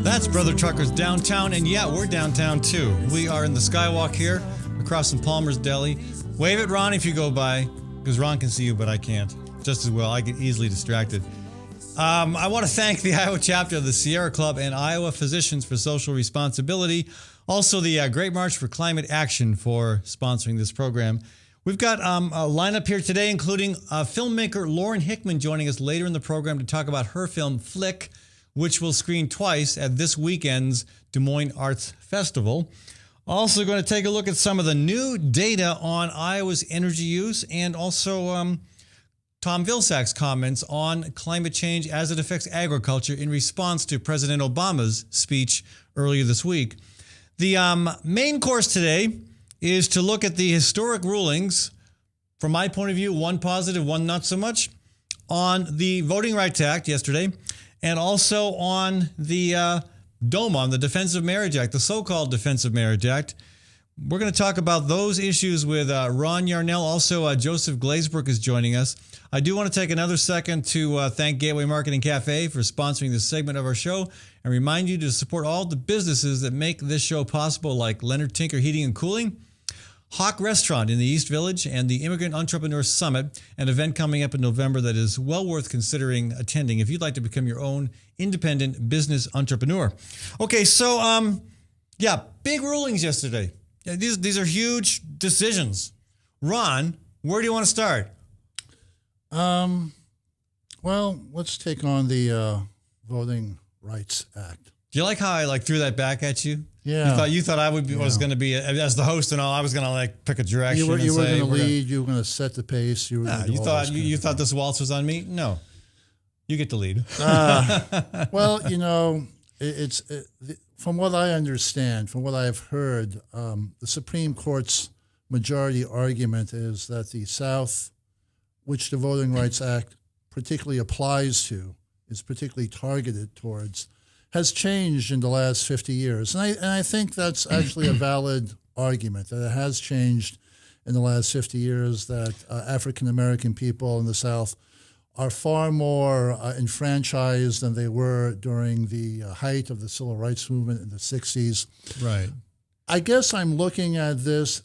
That's Brother Truckers downtown, and yeah, we're downtown too. We are in the Skywalk here, across from Palmer's Deli. Wave at Ron if you go by, because Ron can see you, but I can't. Just as well, I get easily distracted. I want to thank the Iowa chapter of the Sierra Club and Iowa Physicians for Social Responsibility. Also, the Great March for Climate Action for sponsoring this program. We've got a lineup here today, including filmmaker Lauren Hickman joining us later in the program to talk about her film Flick, which will screen twice at this weekend's Des Moines Arts Festival. Also going to take a look at some of the new data on Iowa's energy use, and also Tom Vilsack's comments on climate change as it affects agriculture in response to President Obama's speech earlier this week. The main course today is to look at the historic rulings, from my point of view, one positive, one not so much, on the Voting Rights Act yesterday, and also on the DOMA, on the Defensive Marriage Act, the so-called Defensive Marriage Act. We're going to talk about those issues with Ron Yarnell. Also, Joseph Glazebrook is joining us. I do want to take another second to thank Gateway Marketing Cafe for sponsoring this segment of our show, and remind you to support all the businesses that make this show possible, like Leonard Tinker Heating and Cooling, Hawk Restaurant in the East Village, and the Immigrant Entrepreneur Summit, an event coming up in November that is well worth considering attending if you'd like to become your own independent business entrepreneur. Okay, so, big rulings yesterday. Yeah, these are huge decisions. Ron, where do you want to start? Well, let's take on the Voting Rights Act. Do you like how I threw that back at you? Yeah. You thought I was going to be, as the host and all, I was going to pick a direction. You were going to lead. You were going to set the pace. You thought this waltz was on me? No, you get to lead. Well, it's from what I understand, from what I've heard, the Supreme Court's majority argument is that the South, which the Voting Rights Act particularly applies to, is particularly targeted towards, has changed in the last 50 years. And I think that's actually a valid argument, that it has changed in the last 50 years, that African-American people in the South are far more enfranchised than they were during the height of the Civil Rights Movement in the 60s. Right. I guess I'm looking at this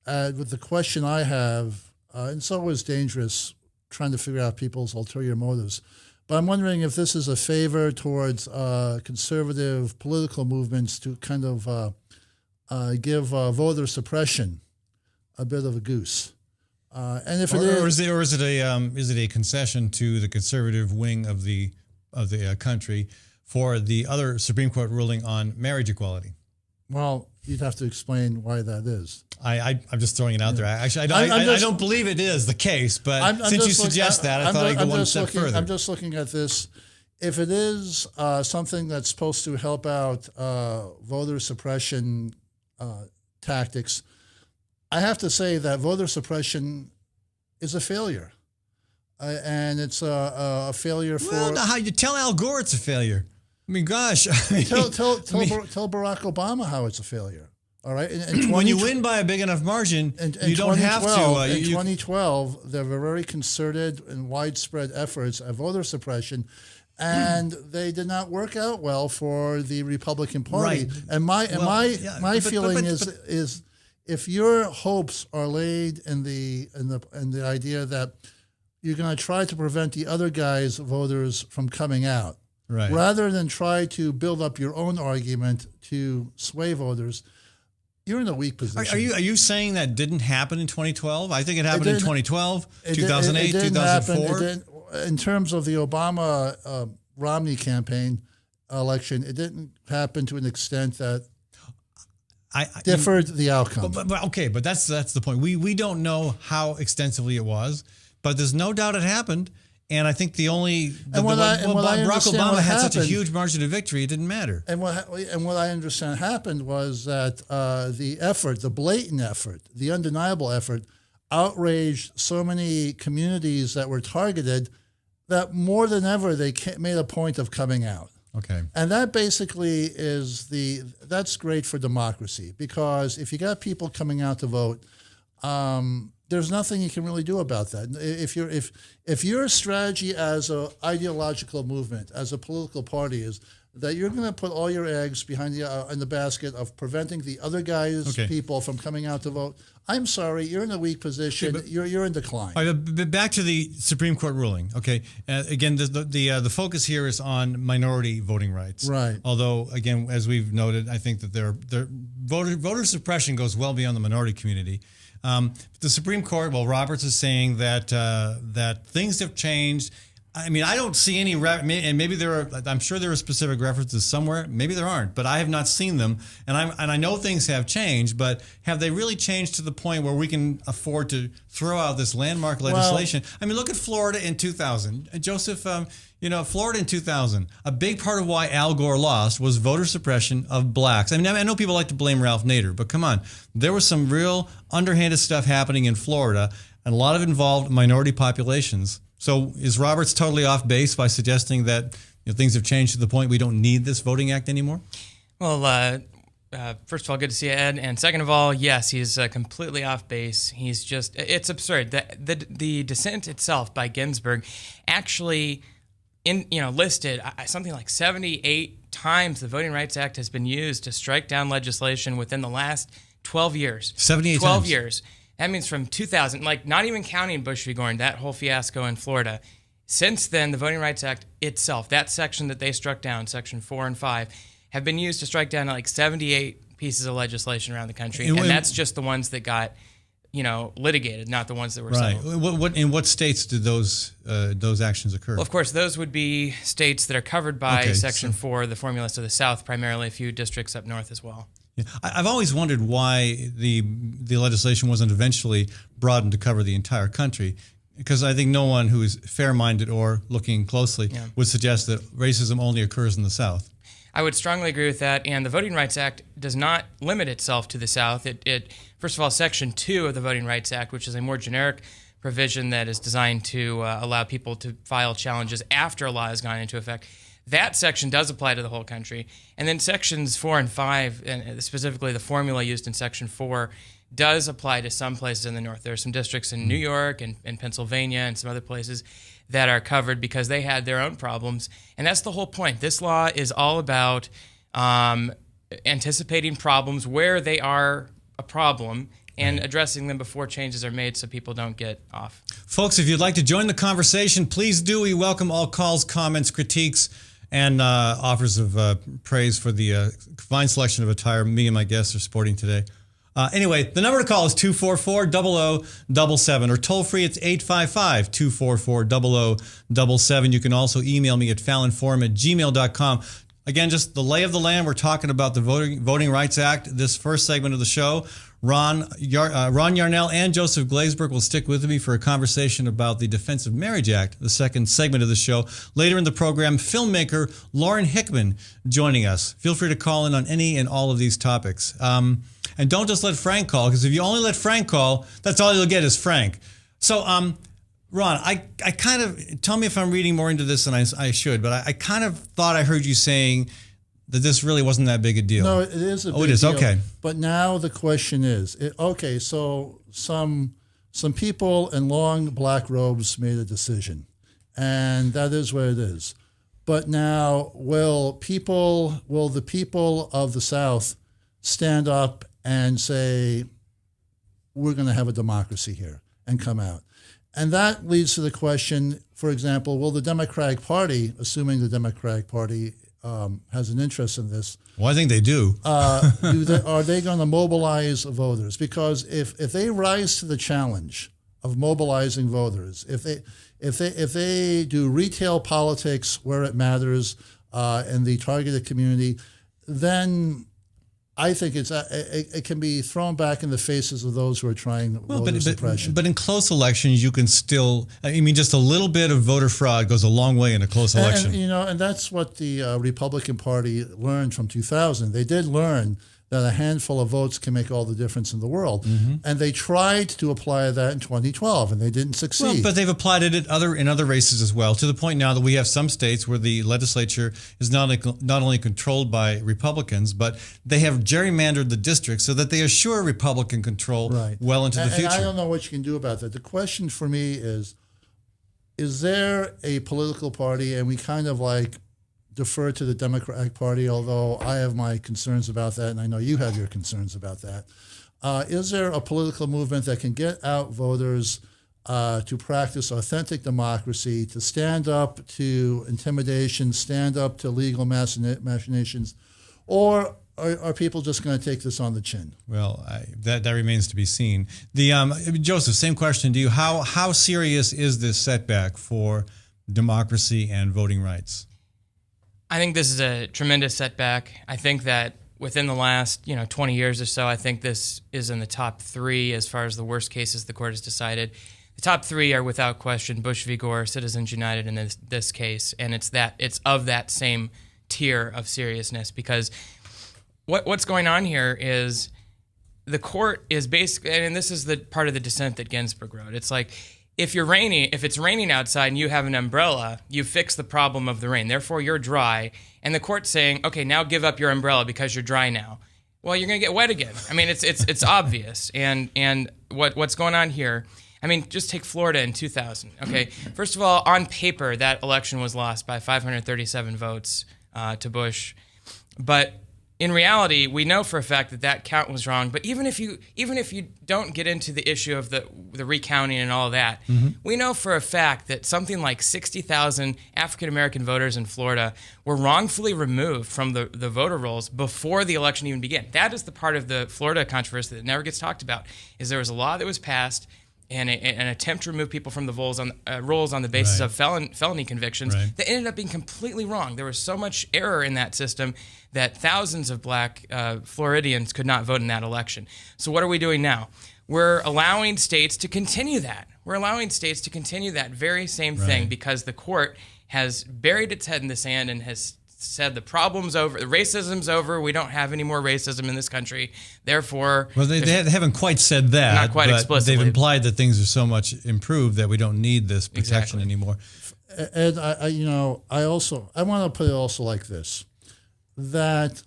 with the question I have, and it's always dangerous trying to figure out people's ulterior motives, but I'm wondering if this is a favor towards conservative political movements to kind of give voter suppression a bit of a goose. And if is it a concession to the conservative wing of the country for the other Supreme Court ruling on marriage equality? Well, you'd have to explain why that is. I'm just throwing it out there. Actually, I don't believe it is the case, but since you suggest that, I thought I'd go one step further. I'm just looking at this. If it is something that's supposed to help out voter suppression tactics, I have to say that voter suppression is a failure. And it's a failure for... Well, how you tell Al Gore it's a failure. I mean, gosh. Tell Barack Obama how it's a failure. All right. When you win by a big enough margin, you don't have to. In 2012, there were very concerted and widespread efforts at voter suppression, and they did not work out well for the Republican Party. Right. And my feeling is if your hopes are laid in the idea that you're going to try to prevent the other guy's voters from coming out, right, rather than try to build up your own argument to sway voters, you're in a weak position. Are you saying that didn't happen in 2012? I think it happened in 2012, 2008, 2004. In terms of the Obama Romney campaign election, it didn't happen to an extent that differed the outcome. But that's the point. We don't know how extensively it was, but there's no doubt it happened. And I think Barack Obama had such a huge margin of victory, it didn't matter. And what I understand happened was that the blatant effort, the undeniable effort, outraged so many communities that were targeted that more than ever they made a point of coming out. Okay. And that basically that's great for democracy, because if you got people coming out to vote, there's nothing you can really do about that. If your strategy as an ideological movement, as a political party, is that you're going to put all your eggs behind the in the basket of preventing the other guys, people from coming out to vote. I'm sorry, you're in a weak position. You're in decline. All right, but back to the Supreme Court ruling. Okay, again, the focus here is on minority voting rights. Right. Although, again, as we've noted, I think that voter suppression goes well beyond the minority community. The Supreme Court, well, Roberts is saying that that things have changed. I mean, I don't see any, and maybe there are. I'm sure there are specific references somewhere. Maybe there aren't, but I have not seen them. And I know things have changed, but have they really changed to the point where we can afford to throw out this landmark legislation? Well, I mean, look at Florida in 2000, Joseph. Florida in 2000. A big part of why Al Gore lost was voter suppression of blacks. I mean, I know people like to blame Ralph Nader, but come on, there was some real underhanded stuff happening in Florida, and a lot of involved minority populations. So is Roberts totally off base by suggesting that things have changed to the point we don't need this voting act anymore? Well, first of all, good to see you, Ed. And second of all, yes, he's completely off base. He's just, it's absurd. The dissent itself by Ginsburg actually listed something like 78 times the Voting Rights Act has been used to strike down legislation within the last 12 years. 78 12 times. years. That means from 2000, not even counting Bush v. Gore, that whole fiasco in Florida. Since then, the Voting Rights Act itself, that section that they struck down, Section 4 and 5, have been used to strike down 78 pieces of legislation around the country. And that's just the ones that got, litigated, not the ones that were settled. In what states did those actions occur? Well, of course, those would be states that are covered by Section 4, the formulas of the South, primarily a few districts up north as well. Yeah. I've always wondered why the legislation wasn't eventually broadened to cover the entire country, because I think no one who is fair-minded or looking closely would suggest that racism only occurs in the South. I would strongly agree with that, and the Voting Rights Act does not limit itself to the South. It first of all, Section 2 of the Voting Rights Act, which is a more generic provision that is designed to allow people to file challenges after a law has gone into effect. That section does apply to the whole country. And then Sections 4 and 5, and specifically the formula used in Section 4, does apply to some places in the North. There are some districts in New York and Pennsylvania and some other places that are covered because they had their own problems. And that's the whole point. This law is all about anticipating problems where they are a problem and addressing them before changes are made so people don't get off. Folks, if you'd like to join the conversation, please do. We welcome all calls, comments, critiques, and offers of praise for the fine selection of attire me and my guests are sporting today. Anyway, the number to call is 244-0077, or toll free, it's 855-244-0077. You can also email me at fallonforum@gmail.com. Again, just the lay of the land. We're talking about the Voting Rights Act. This first segment of the show, Ron Yarnell and Joseph Glazberg will stick with me for a conversation about the Defense of Marriage Act, the second segment of the show. Later in the program, filmmaker Lauren Hickman joining us. Feel free to call in on any and all of these topics. And don't just let Frank call, because if you only let Frank call, that's all you'll get is Frank. So, Ron, I kind of, tell me if I'm reading more into this than I should, but I kind of thought I heard you saying that this really wasn't that big a deal. No, it is a big deal. Oh, it is, okay. But now the question is, so some people in long black robes made a decision, and that is what it is. But now, will the people of the South stand up and say, we're going to have a democracy here, and come out? And that leads to the question, for example, will the Democratic Party, assuming the Democratic Party has an interest in this. Well, I think they do. Are they going to mobilize voters? Because if they rise to the challenge of mobilizing voters, if they do retail politics where it matters in the targeted community, then I think it can be thrown back in the faces of those who are trying voter suppression. But in close elections, you can still, just a little bit of voter fraud goes a long way in a close election. And that's what the Republican Party learned from 2000. They did learn that a handful of votes can make all the difference in the world. Mm-hmm. And they tried to apply that in 2012, and they didn't succeed. Well, but they've applied it in other races as well, to the point now that we have some states where the legislature is not only controlled by Republicans, but they have gerrymandered the districts so that they assure Republican control well into the future. And I don't know what you can do about that. The question for me is there a political party, and we kind of defer to the Democratic Party, although I have my concerns about that, and I know you have your concerns about that. Is there a political movement that can get out voters to practice authentic democracy, to stand up to intimidation, stand up to legal machinations, or are people just going to take this on the chin? Well, that remains to be seen. Joseph, same question to you. How serious is this setback for democracy and voting rights? I think this is a tremendous setback. I think that within the last 20 years or so, I think this is in the top 3 as far as the worst cases the court has decided. The top 3 are without question Bush v. Gore, Citizens United in this case, and it's of that same tier of seriousness, because what's going on here is the court is basically, and this is the part of the dissent that Ginsburg wrote. It's like, if it's raining outside and you have an umbrella, you fix the problem of the rain. Therefore, you're dry. And the court's saying, okay, now give up your umbrella because you're dry now. Well, you're going to get wet again. I mean, it's obvious. And what's going on here, I mean, just take Florida in 2000. Okay, first of all, on paper, that election was lost by 537 votes to Bush. But in reality, we know for a fact that count was wrong. But even if you don't get into the issue of the recounting and all that, we know for a fact that something like 60,000 African American voters in Florida were wrongfully removed from the voter rolls before the election even began. That is the part of the Florida controversy that never gets talked about. Is there was a law that was passed and an attempt to remove people from the rolls on the basis of felony convictions that ended up being completely wrong. There was so much error in that system that thousands of black Floridians could not vote in that election. So what are we doing now? We're allowing states to continue that. We're allowing states to continue that very same thing because the court has buried its head in the sand and has said the problem's over, the racism's over, we don't have any more racism in this country, therefore... Well, they haven't quite said that, not quite but explicitly. They've implied that things are so much improved that we don't need this protection anymore. And I want to put it also like this, that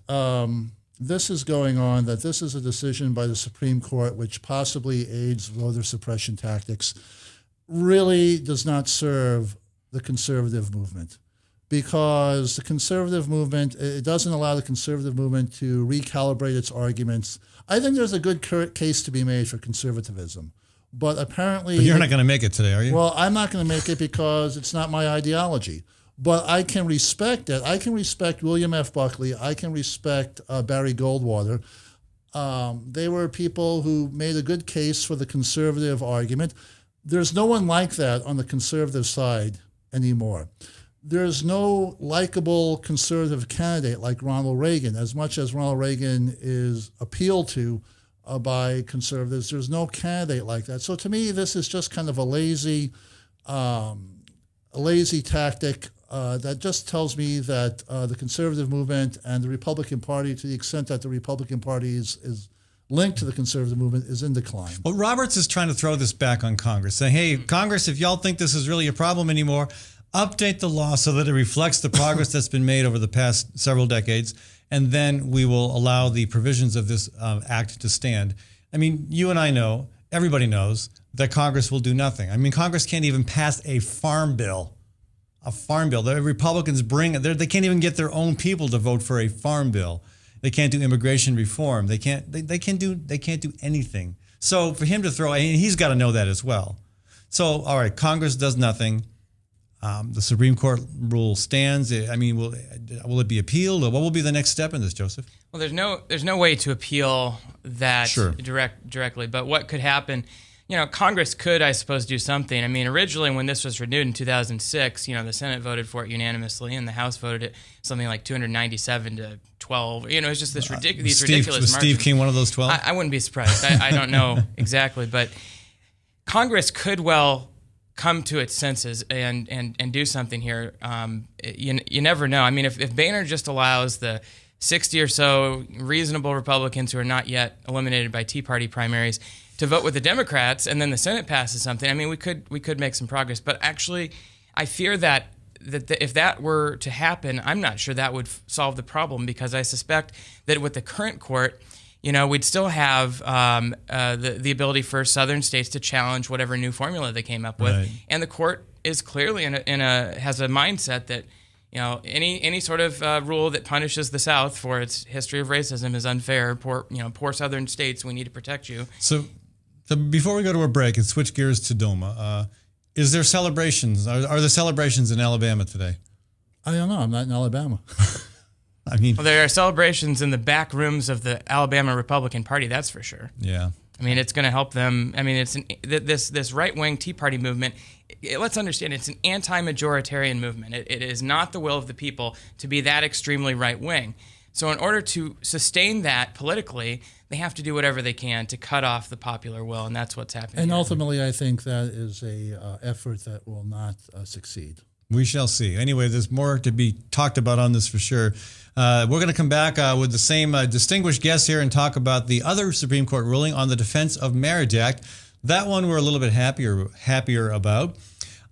this is going on, that this is a decision by the Supreme Court which possibly aids voter suppression tactics, really does not serve the conservative movement. Because the conservative movement, it doesn't allow the conservative movement to recalibrate its arguments. I think there's a good case to be made for conservatism. But apparently... But you're not going to make it today, are you? Well, I'm not going to make it because it's not my ideology. But I can respect it. I can respect William F. Buckley. I can respect Barry Goldwater. They were people who made a good case for the conservative argument. There's no one like that on the conservative side anymore. There's no likable conservative candidate like Ronald Reagan. As much as Ronald Reagan is appealed to by conservatives, there's no candidate like that. So to me, this is just kind of a lazy tactic that just tells me that the conservative movement and the Republican Party, to the extent that the Republican Party is linked to the conservative movement, is in decline. Well, Roberts is trying to throw this back on Congress, saying, hey, Congress, if y'all think this is really a problem anymore, update the law so that it reflects the progress that's been made over the past several decades, and then we will allow the provisions of this act to stand. I mean, you and I know, everybody knows, that Congress will do nothing. I mean, Congress can't even pass a farm bill. The Republicans they can't even get their own people to vote for a farm bill. They can't do immigration reform. They can't do anything. So for him to throw, and he's got to know that as well. So, all right, Congress does nothing. The Supreme Court rule stands. I mean, will it be appealed? Or what will be the next step in this, Joseph? Well, there's no way to appeal that directly. But what could happen? Congress could, I suppose, do something. I mean, originally when this was renewed in 2006, the Senate voted for it unanimously, and the House voted it something like 297 to 12. It's just this ridiculous margins. Was Steve King one of those 12? I wouldn't be surprised. I don't know exactly, but Congress could well come to its senses and do something here. You never know. I mean, if Boehner just allows the 60 or so reasonable Republicans who are not yet eliminated by Tea Party primaries to vote with the Democrats, and then the Senate passes something, I mean, we could make some progress. But actually, I fear that if that were to happen, I'm not sure that would solve the problem, because I suspect that with the current court, we'd still have the ability for southern states to challenge whatever new formula they came up with, and the court is clearly has a mindset that any sort of rule that punishes the South for its history of racism is unfair. Poor Southern states, we need to protect you. So before we go to a break and switch gears to DOMA, is there celebrations? Are there celebrations in Alabama today? I don't know. I'm not in Alabama. Well, there are celebrations in the back rooms of the Alabama Republican Party, that's for sure. Yeah. It's going to help them. It's this right-wing Tea Party movement. Let's understand, it's an anti-majoritarian movement. It is not the will of the people to be that extremely right-wing. So in order to sustain that politically, they have to do whatever they can to cut off the popular will, and that's what's happening. And ultimately, I think that is a effort that will not succeed. We shall see. Anyway, there's more to be talked about on this for sure. We're going to come back with the same distinguished guests here and talk about the other Supreme Court ruling on the Defense of Marriage Act. That one we're a little bit happier about.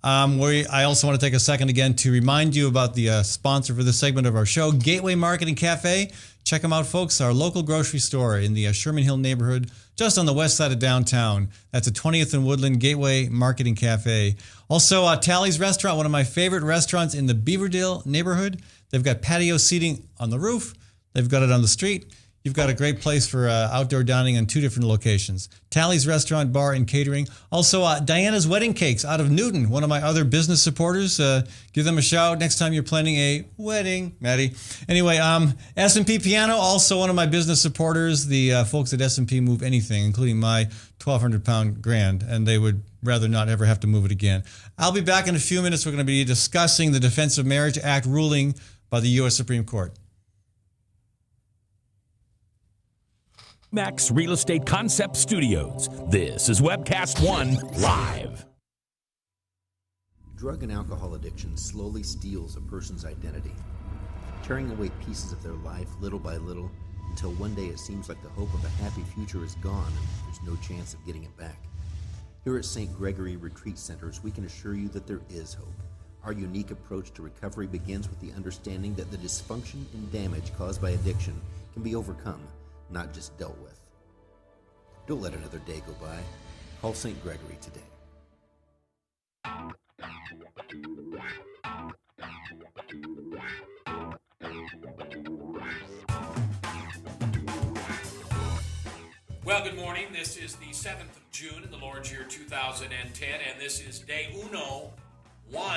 I also want to take a second again to remind you about the sponsor for this segment of our show, Gateway Market and Cafe. Check them out, folks. Our local grocery store in the Sherman Hill neighborhood, just on the west side of downtown. That's at 20th and Woodland, Gateway Market and Cafe. Also, Tally's Restaurant, one of my favorite restaurants in the Beaverdale neighborhood. They've got patio seating on the roof. They've got it on the street. You've got a great place for outdoor dining in 2 different locations. Tally's Restaurant, Bar, and Catering. Also, Diana's Wedding Cakes out of Newton, one of my other business supporters. Give them a shout next time you're planning a wedding, Maddie. Anyway, S&P Piano, also one of my business supporters. The folks at S&P move anything, including my 1,200-pound Grand, and they would rather not ever have to move it again. I'll be back in a few minutes. We're going to be discussing the Defense of Marriage Act ruling by the U.S. Supreme Court. Max Real Estate Concept Studios. This is Webcast One Live. Drug and alcohol addiction slowly steals a person's identity, tearing away pieces of their life little by little until one day it seems like the hope of a happy future is gone and there's no chance of getting it back. Here at St. Gregory Retreat Centers, we can assure you that there is hope. Our unique approach to recovery begins with the understanding that the dysfunction and damage caused by addiction can be overcome, not just dealt with. Don't let another day go by. Call St. Gregory today. Well, good morning. This is the 7th of June in the Lord's year 2010, and this is day 1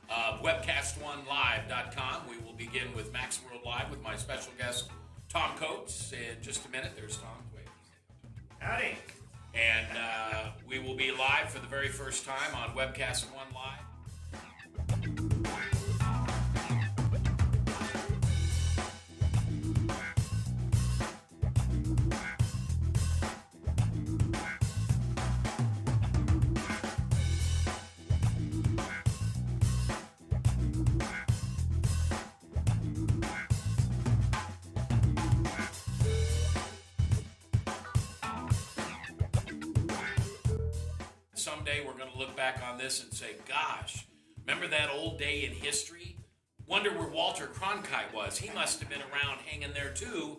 of webcast1live.com. We will begin with Max World Live with my special guest, Tom Coates. In just a minute, there's Tom. Wait. Howdy. And we will be live for the very first time on Webcast One Live. Someday we're going to look back on this and say, gosh, remember that old day in history? Wonder where Walter Cronkite was. He must have been around hanging there too.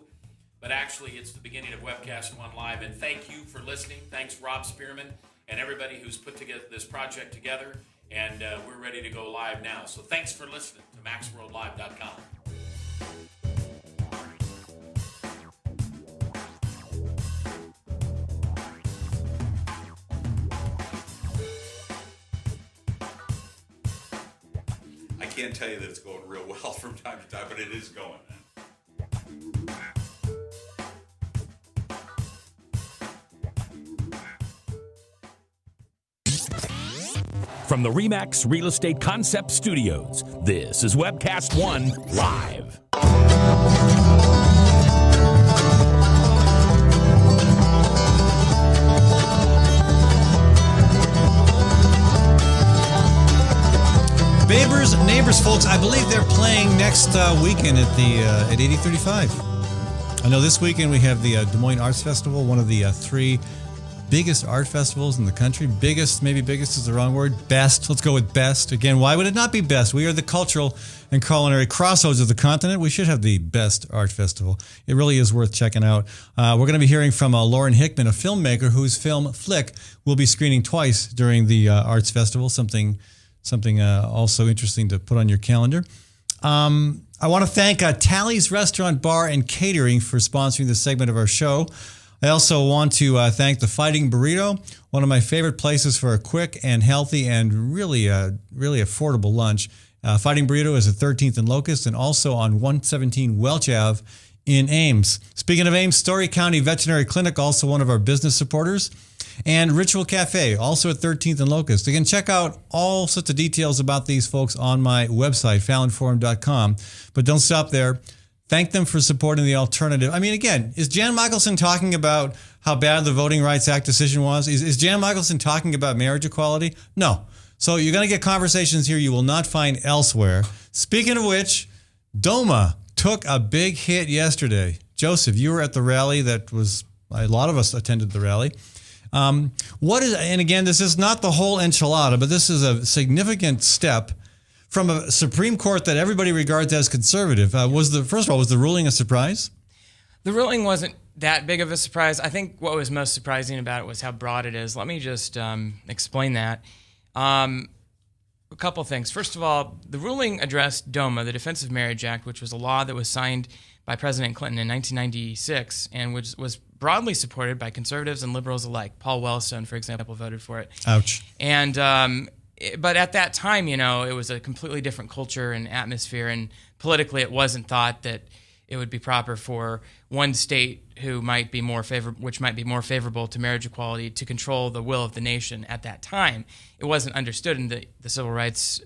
But actually, it's the beginning of Webcast One Live. And thank you for listening. Thanks, Rob Spearman, and everybody who's put together this project together. And we're ready to go live now. So thanks for listening to MaxWorldLive.com. I can't tell you that it's going real well from time to time, but it is going. From the RE/MAX Real Estate Concept Studios, this is Webcast One Live. Babers, Neighbors, folks, I believe they're playing next weekend at 8035. I know this weekend we have the Des Moines Arts Festival, one of the 3 biggest art festivals in the country. Biggest, maybe biggest is the wrong word. Best. Let's go with best. Again, why would it not be best? We are the cultural and culinary crossroads of the continent. We should have the best art festival. It really is worth checking out. We're going to be hearing from Lauren Hickman, a filmmaker whose film Flick will be screening twice during the Arts Festival, something something also interesting to put on your calendar. I want to thank Tally's Restaurant, Bar, and Catering for sponsoring this segment of our show. I also want to thank the Fighting Burrito, one of my favorite places for a quick and healthy and really affordable lunch. Fighting Burrito is at 13th and Locust and also on 117 Welch Ave in Ames. Speaking of Ames, Story County Veterinary Clinic, also one of our business supporters. And Ritual Cafe, also at 13th and Locust. Again, check out all sorts of details about these folks on my website, fallonforum.com. But don't stop there. Thank them for supporting the alternative. I mean, again, is Jan Michelson talking about how bad the Voting Rights Act decision was? Is Jan Michelson talking about marriage equality? No. So you're going to get conversations here you will not find elsewhere. Speaking of which, DOMA took a big hit yesterday. Joseph, you were at the rally that was, a lot of us attended the rally. And again, this is not the whole enchilada, but this is a significant step from a Supreme Court that everybody regards as conservative. First of all, was the ruling a surprise? The ruling wasn't that big of a surprise. I think what was most surprising about it was how broad it is. Let me just explain that. A couple things. First of all, the ruling addressed DOMA, the Defense of Marriage Act, which was a law that was signed by President Clinton in 1996 and which was broadly supported by conservatives and liberals alike. Paul Wellstone, for example, voted for it. Ouch. And but at that time, it was a completely different culture and atmosphere, and politically, it wasn't thought that it would be proper for one state which might be more favorable to marriage equality to control the will of the nation at that time. It wasn't understood in the civil rights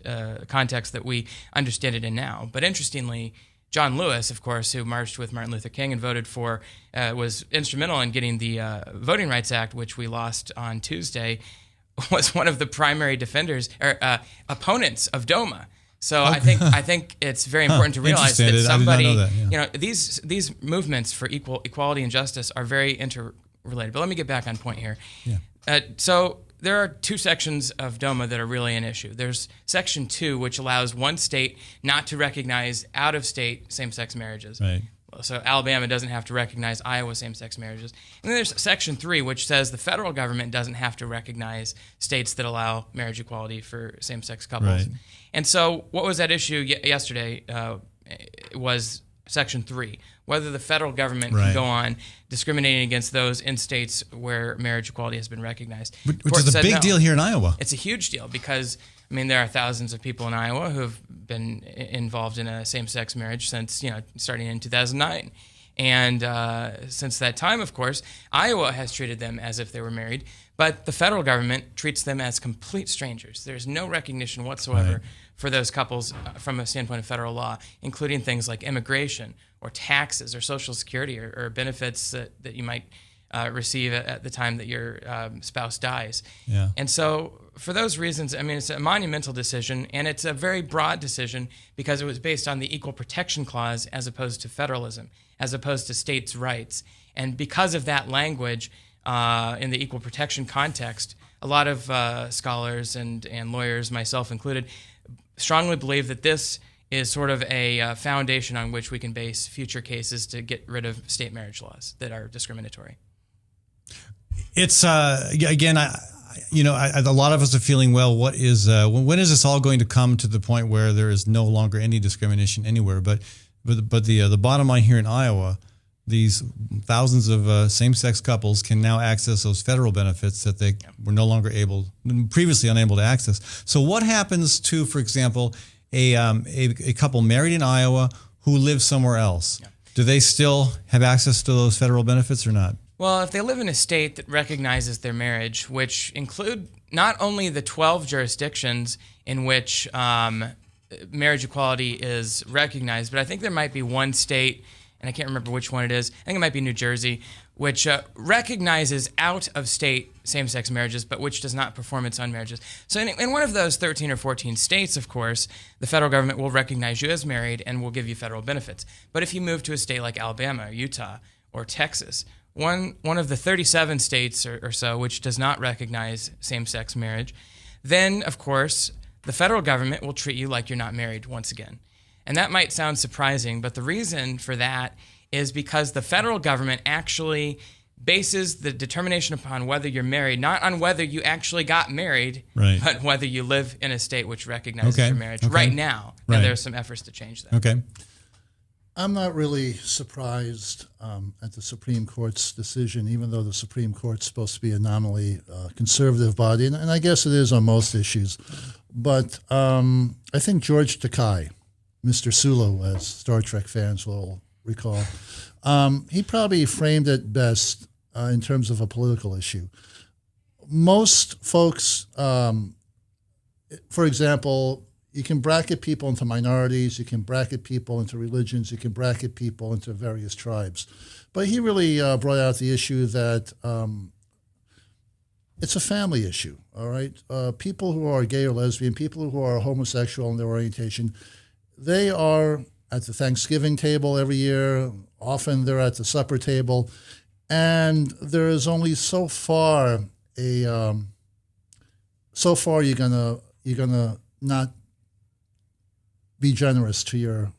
context that we understand it in now. But interestingly, John Lewis, of course, who marched with Martin Luther King and voted for, was instrumental in getting the Voting Rights Act, which we lost on Tuesday, was one of the primary defenders or opponents of DOMA. So okay. I think it's very important to realize that somebody, I did not know that, yeah. These movements for equality and justice are very interrelated. But let me get back on point here. Yeah. So there are two sections of DOMA that are really an issue. There's Section 2, which allows one state not to recognize out-of-state same-sex marriages. Right. So Alabama doesn't have to recognize Iowa same-sex marriages. And then there's Section 3, which says the federal government doesn't have to recognize states that allow marriage equality for same-sex couples. Right. And so what was at issue yesterday was Section 3, whether the federal government can go on discriminating against those in states where marriage equality has been recognized. Which is a big deal here in Iowa. It's a huge deal because, there are thousands of people in Iowa who have been involved in a same-sex marriage since, starting in 2009. And since that time, of course, Iowa has treated them as if they were married, but the federal government treats them as complete strangers. There's no recognition whatsoever for those couples from a standpoint of federal law, including things like immigration or taxes or Social Security or benefits that you might receive at the time that your spouse dies. Yeah. And so for those reasons, it's a monumental decision, and it's a very broad decision because it was based on the Equal Protection Clause as opposed to federalism, as opposed to states' rights. And because of that language in the equal protection context, a lot of scholars and lawyers, myself included, strongly believe that this is sort of a foundation on which we can base future cases to get rid of state marriage laws that are discriminatory. It's again, a lot of us are feeling, well, when is this all going to come to the point where there is no longer any discrimination anywhere? But the bottom line here in Iowa, these thousands of same-sex couples can now access those federal benefits that they were previously unable to access. So what happens to, for example, a couple married in Iowa who live somewhere else? Yeah. Do they still have access to those federal benefits or not? Well, if they live in a state that recognizes their marriage, which include not only the 12 jurisdictions in which marriage equality is recognized, but I think there might be one state, and I can't remember which one it is, I think it might be New Jersey, which recognizes out-of-state same-sex marriages, but which does not perform its own marriages. So in one of those 13 or 14 states, of course, the federal government will recognize you as married and will give you federal benefits. But if you move to a state like Alabama or Utah or Texas, one of the 37 states or so which does not recognize same-sex marriage, then, of course, the federal government will treat you like you're not married once again. And that might sound surprising, but the reason for that is because the federal government actually bases the determination upon whether you're married, not on whether you actually got married, Right. but whether you live in a state which recognizes Okay. your marriage Okay. right now. Right. And there's some efforts to change that. Okay. I'm not really surprised at the Supreme Court's decision, even though the Supreme Court's supposed to be a nominally conservative body, and I guess it is on most issues. But I think George Takei, Mr. Sulu, as Star Trek fans will recall, he probably framed it best in terms of a political issue. Most folks, for example, you can bracket people into minorities, you can bracket people into religions, you can bracket people into various tribes. But he really brought out the issue that it's a family issue, all right? People who are gay or lesbian, people who are homosexual in their orientation, they are at the Thanksgiving table every year. Often they're at the supper table. And there is only so far you're gonna not be generous to your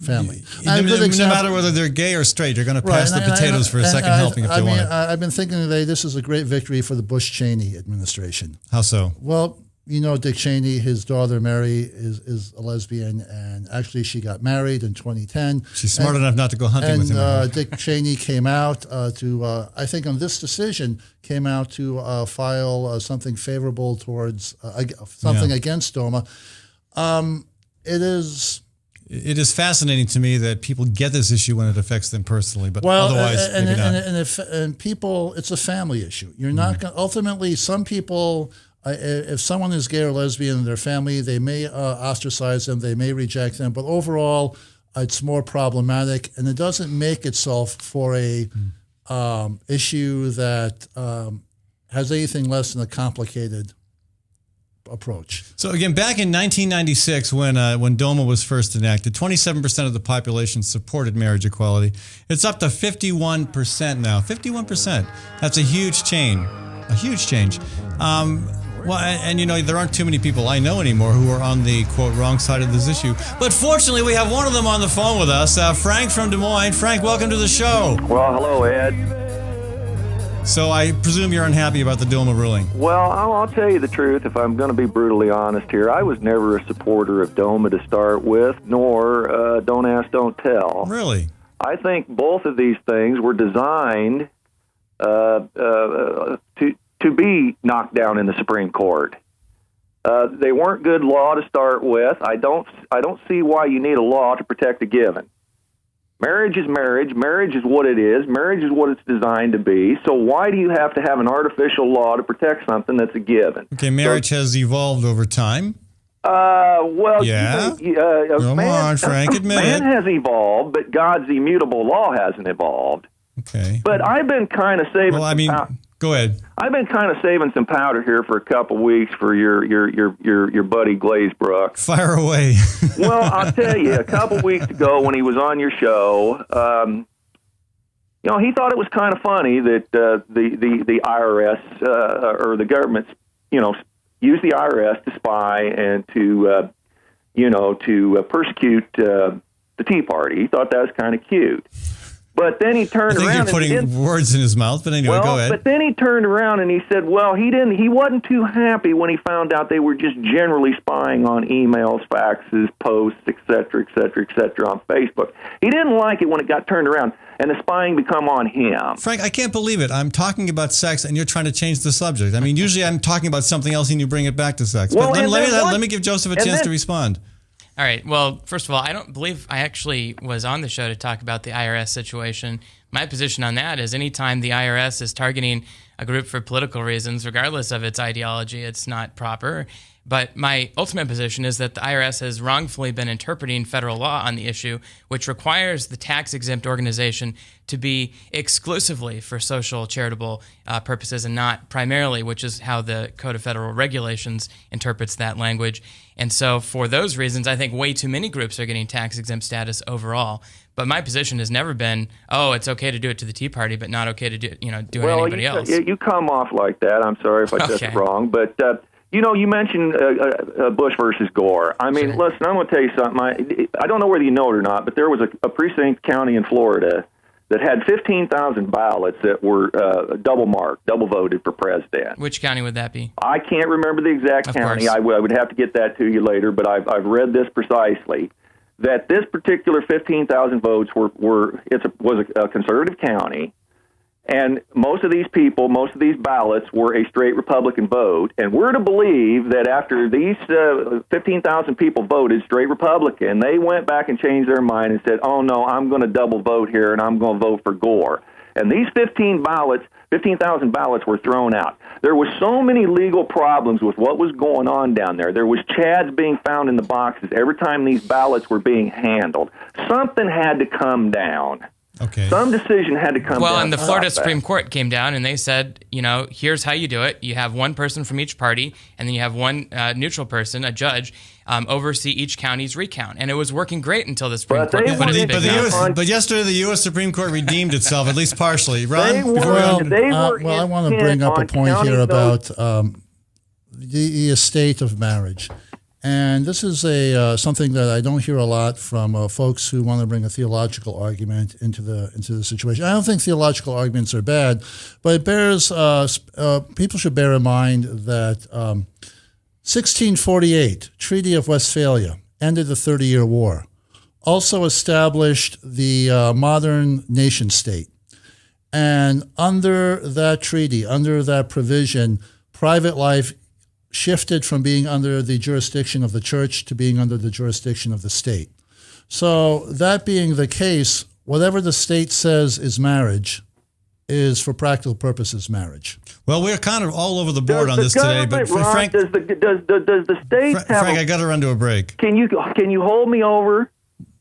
family. No matter whether they're gay or straight, you're going to pass the potatoes for a second helping if they want it. I've been thinking today this is a great victory for the Bush-Cheney administration. How so? Well, you know, Dick Cheney, his daughter Mary is a lesbian, and actually she got married in 2010. She's smart enough not to go hunting with him. And Dick Cheney came out I think on this decision, came out to file something favorable towards something against DOMA. It is fascinating to me that people get this issue when it affects them personally, but otherwise maybe not. And people, it's a family issue. You're not going. Ultimately, some people, if someone is gay or lesbian in their family, they may ostracize them, they may reject them, but overall, it's more problematic, and it doesn't make itself for a issue that has anything less than a complicated approach. So again, back in 1996, when DOMA was first enacted, 27% of the population supported marriage equality. It's up to 51% now. 51%. That's a huge change. A huge change. Well, and you know, there aren't too many people I know anymore who are on the, quote, wrong side of this issue. But fortunately, we have one of them on the phone with us, Frank from Des Moines. Frank, welcome to the show. Well, hello, Ed. So I presume you're unhappy about the DOMA ruling. Well, I'll tell you the truth, if I'm going to be brutally honest here. I was never a supporter of DOMA to start with, nor Don't Ask, Don't Tell. Really? I think both of these things were designed to be knocked down in the Supreme Court. They weren't good law to start with. I don't see why you need a law to protect a given. Marriage is marriage. Marriage is what it is. Marriage is what it's designed to be. So why do you have to have an artificial law to protect something that's a given? Okay, marriage has evolved over time. Well, yeah. Come on, Frank, admit man it. has evolved, but God's immutable law hasn't evolved. Okay. But I've been kind of saving. Well, I mean, go ahead. I've been kind of saving some powder here for a couple weeks for your buddy Glazebrook. Fire away. Well, I'll tell you, a couple weeks ago when he was on your show, he thought it was kind of funny that the IRS or the government, use the IRS to spy and to persecute the Tea Party. He thought that was kind of cute. But then he turned around. I think you're putting words in his mouth, but anyway, go ahead. But then he turned around and he said, well, he wasn't too happy when he found out they were just generally spying on emails, faxes, posts, et cetera, on Facebook. He didn't like it when it got turned around and the spying become on him. Frank, I can't believe it. I'm talking about sex and you're trying to change the subject. I mean, usually I'm talking about something else and you bring it back to sex. Well, but let me give Joseph a chance to respond. All right. Well, first of all, I don't believe I actually was on the show to talk about the IRS situation. My position on that is anytime the IRS is targeting a group for political reasons, regardless of its ideology, it's not proper. But my ultimate position is that the IRS has wrongfully been interpreting federal law on the issue, which requires the tax-exempt organization to be exclusively for social charitable purposes and not primarily, which is how the Code of Federal Regulations interprets that language. And so for those reasons, I think way too many groups are getting tax-exempt status overall. But my position has never been, it's okay to do it to the Tea Party, but not okay to do it to anybody else. You come off like that. I'm sorry if I said it wrong, but you mentioned Bush versus Gore. I mean, Listen, I'm going to tell you something. I don't know whether you know it or not, but there was a precinct county in Florida that had 15,000 ballots that were double marked, double voted for president. Which county would that be? I can't remember the exact Of county. course. I would have to get that to you later, but I've read this precisely, that this particular 15,000 votes was a conservative county, and most of these people, most of these ballots were a straight Republican vote, and we're to believe that after these 15,000 people voted straight Republican, they went back and changed their mind and said, oh, no, I'm going to double vote here, and I'm going to vote for Gore. And these 15,000 ballots were thrown out. There were so many legal problems with what was going on down there. There was chads being found in the boxes every time these ballots were being handled. Something had to come down. Okay. Some decision had to come down. Well, and the to Florida stop that. Supreme Court came down and they said, here's how you do it. You have one person from each party, and then you have one neutral person, a judge, oversee each county's recount. And it was working great until the Supreme But Court they put its wanted big to mouth. on- But yesterday the U.S. Supreme Court redeemed itself, at least partially. Ron, They before we were- on- they were I want to intent bring up a on point counting here those- about the estate of marriage. And this is something that I don't hear a lot from folks who want to bring a theological argument into the situation. I don't think theological arguments are bad, but it bears people should bear in mind that 1648 Treaty of Westphalia ended the 30-Year War, also established the modern nation state. And under that treaty, under that provision, private life shifted from being under the jurisdiction of the church to being under the jurisdiction of the state. So that being the case, whatever the state says is marriage is, for practical purposes, marriage. Well, we're kind of all over the board Does on the this today, but government, Ron, Frank, does the state have Frank, I got to run to a break. Can you hold me over?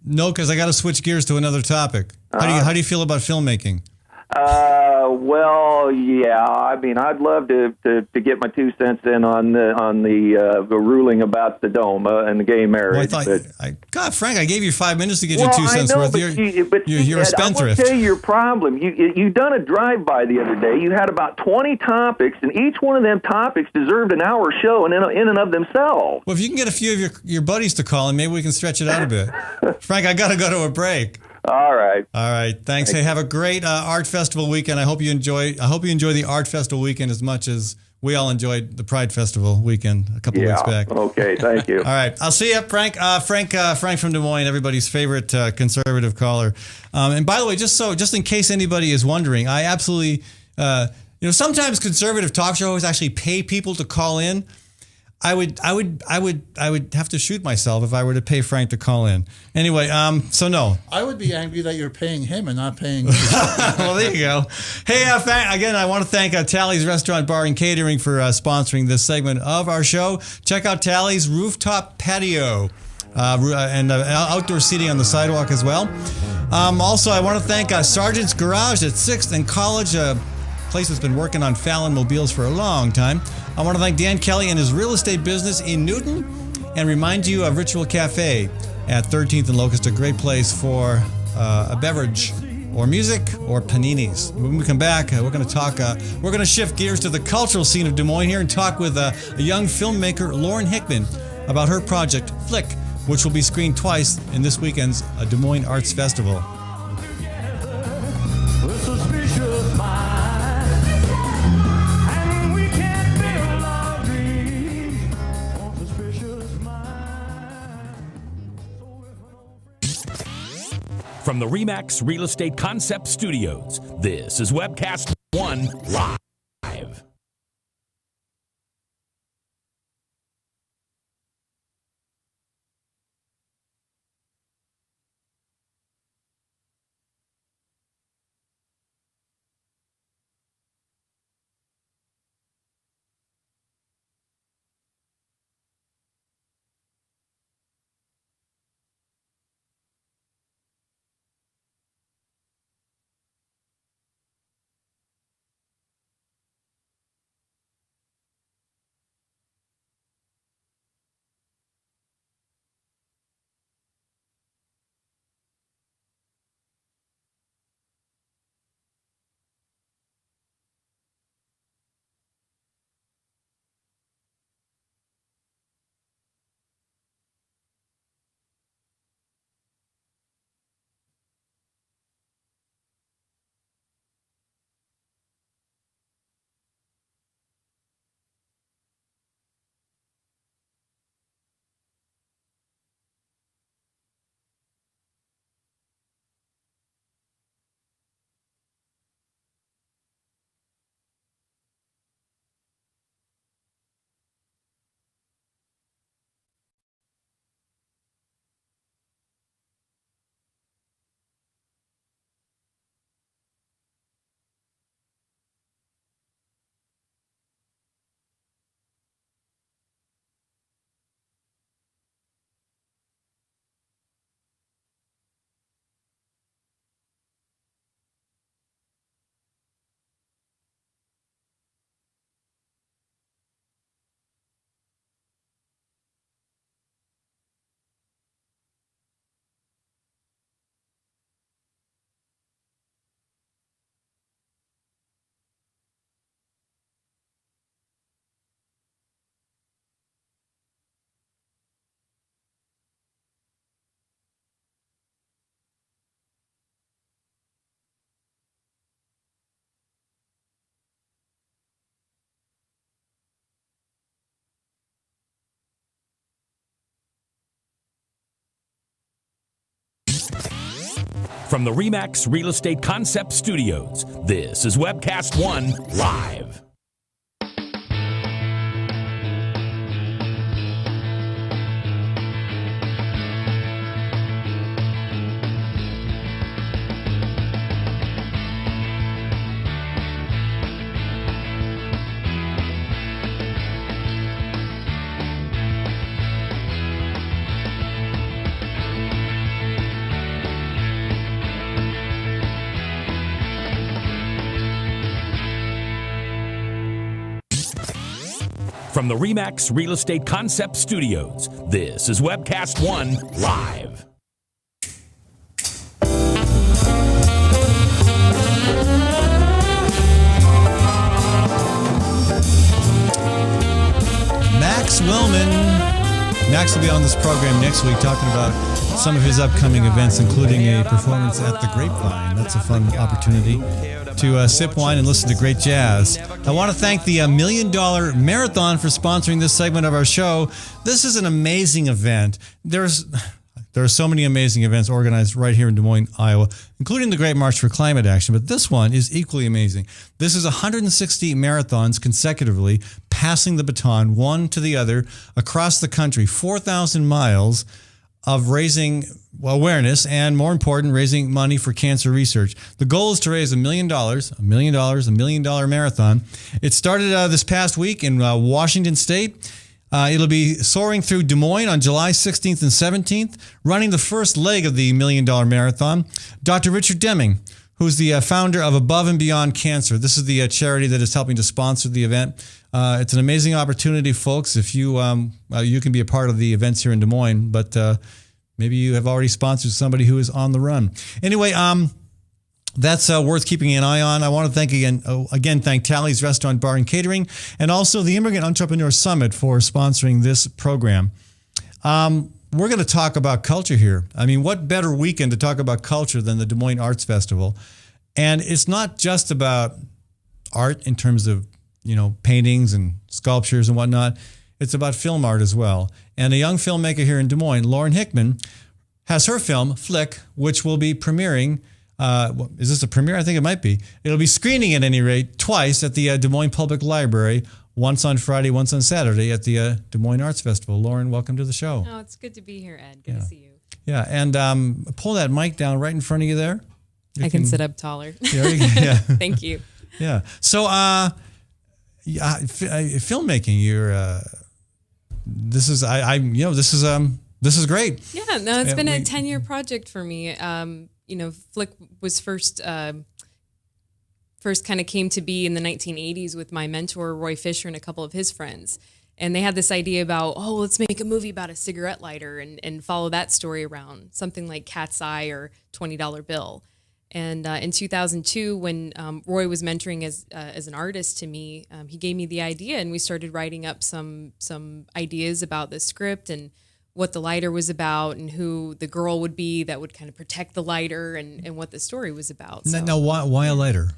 No, because I got to switch gears to another topic. How do you feel about filmmaking? Well, yeah. I mean, I'd love to get my 2 cents in on the ruling about the DOMA and the gay marriage. Well, God, Frank, I gave you 5 minutes to get well, your 2 I cents know, worth. but You're a Ed, spendthrift. I want to tell you your problem. You done a drive-by the other day. You had about 20 topics, and each one of them topics deserved an hour show in and of themselves. Well, if you can get a few of your buddies to call in, maybe we can stretch it out a bit. Frank, I got to go to a break. All right. All right. Thanks. Hey, have a great art festival weekend. I hope you enjoy the art festival weekend as much as we all enjoyed the Pride Festival weekend a couple weeks back. Okay. Thank you. All right. I'll see you, Frank. Frank from Des Moines, everybody's favorite conservative caller. And by the way, just in case anybody is wondering, I absolutely, sometimes conservative talk shows actually pay people to call in. I would have to shoot myself if I were to pay Frank to call in. Anyway, so no. I would be angry that you're paying him and not paying me. Well, there you go. Hey, again, I want to thank Tally's Restaurant, Bar, and Catering for sponsoring this segment of our show. Check out Tally's Rooftop Patio and outdoor seating on the sidewalk as well. Also, I want to thank Sergeant's Garage at 6th and College, place that's been working on Fallon mobiles for a long time. I want to thank Dan Kelly and his real estate business in Newton, and remind you of Ritual Cafe at 13th and Locust, a great place for a beverage or music or paninis. When we come back, we're going to talk. We're going to shift gears to the cultural scene of Des Moines here and talk with a young filmmaker, Lauren Hickman, about her project Flick, which will be screened twice in this weekend's Des Moines Arts Festival. From the RE/MAX Real Estate Concept Studios, this is Webcast One Live. From the RE/MAX Real Estate Concept Studios, this is Webcast One Live. From the RE/MAX Real Estate Concept Studios, this is Webcast One Live. Max Wellman. Max will be on this program next week talking about some of his upcoming events, including a performance at the Grapevine. That's a fun opportunity to sip wine and listen to great jazz. I want to thank the $1 Million Marathon for sponsoring this segment of our show. This is an amazing event. There are so many amazing events organized right here in Des Moines, Iowa, including the Great March for Climate Action, but this one is equally amazing. This is 160 marathons consecutively, passing the baton one to the other across the country, 4,000 miles of raising awareness and, more important, raising money for cancer research. The goal is to raise $1 million marathon. It started this past week in Washington State. It'll be soaring through Des Moines on July 16th and 17th, running the first leg of the $1 Million Marathon. Dr. Richard Deming, who's the founder of Above and Beyond Cancer. This is the charity that is helping to sponsor the event. It's an amazing opportunity, folks. If you you can be a part of the events here in Des Moines, but maybe you have already sponsored somebody who is on the run. Anyway, that's worth keeping an eye on. I want to thank Tally's Restaurant, Bar, and Catering, and also the Immigrant Entrepreneur Summit for sponsoring this program. We're going to talk about culture here. I mean, what better weekend to talk about culture than the Des Moines Arts Festival? And it's not just about art in terms of, paintings and sculptures and whatnot. It's about film art as well. And a young filmmaker here in Des Moines, Lauren Hickman, has her film, Flick, which will be premiering. Is this a premiere? I think it might be. It'll be screening at any rate twice at the Des Moines Public Library, once on Friday, once on Saturday at the Des Moines Arts Festival. Lauren, welcome to the show. Oh, it's good to be here, Ed. Good to see you. Yeah, and pull that mic down right in front of you there. I can sit up taller. Yeah. Thank you. Yeah. So, filmmaking. This is great. Yeah. No, it's been a 10-year project for me. Flick was first kind of came to be in the 1980s with my mentor, Roy Fisher, and a couple of his friends. And they had this idea about, let's make a movie about a cigarette lighter and follow that story around, something like Cat's Eye or $20 Bill. And in 2002, when Roy was mentoring as an artist to me, he gave me the idea, and we started writing up some ideas about the script and what the lighter was about and who the girl would be that would kind of protect the lighter and what the story was about. So, now, why a lighter?